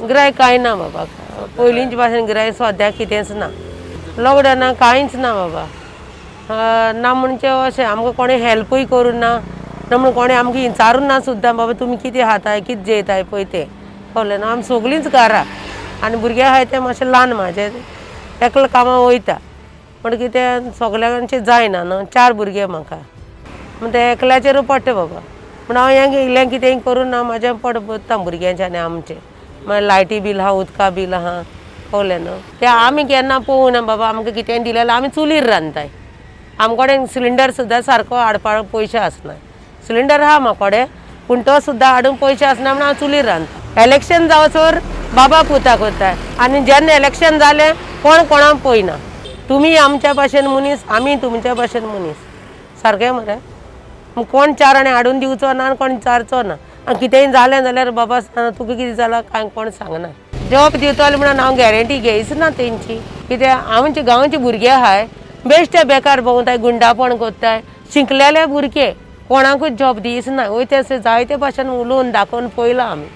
गिरायक कांय ना बाबा पयलींचे भाशेन गिरायक सद्या कितेंच ना लॉकडावनाक कांयच ना बाबा ना म्हणजे अशें आमकां कोणें हेल्पूय करूं ना म्हण कोणें आमकां विचारूं ना सुद्दां बाबा तुमी कितें खाताय कितें जेयताय पळय तें कळ्ळें न्हू आमी सगळींच घरा आनी भुरगे आहाय ते मातशें ल्हान म्हाजे एकलो कामां वयता पण कितें सगल्यांचें जायना न्हू 4 भुरगे म्हाका म्हण ते एकल्याचेर पडटा बाबा पूण हांव हें इल्लें कितेंय करून ना म्हाजें पोट भरता भुरग्यांचें आनी आमचें मागीर लायटी बील आहा उदका बील आहा कळ्ळें न्हू तें आमी केन्ना पळोवना बाबा आमकां कितेंय दिलें जाल्यार आमी चुलीर रांदताय आमचे कडेन सिलिंडर सुद्दां सारको हाडपाक पयशे आसना सिलिंडर आहा म्हाजे कडेन पूण तो सुद्दां हाडूंक पयशे आसना म्हण हांव चुलीर रांदतां इलेक्शन जावसर बाबा पुता करताय आनी जेन्ना इलेक्शन जालें कोण कोणाक पळयना तुमी आमच्या भाशेन मनीस आमी तुमच्या भाशेन मनीस सारकें मरे कोण 4 आनी हाडून दिवचो ना आनी कोण विचारचो ना आनी कितेंय जालें जाल्यार बाबा तुका कितें जालां कांय कोण सांगना जॉब दिवतले म्हणून हांव गॅरंटी घेयच ना तेंची कित्याक आमचे गांवचे भुरगे आहाय बेश्टे बेकार भोंवताय गुंडापण करताय शिकलेले भुरगे कोणाकूच जॉब दियच ना वयते जायते भाशेन उलोवन दाखोवन पळयलां आमी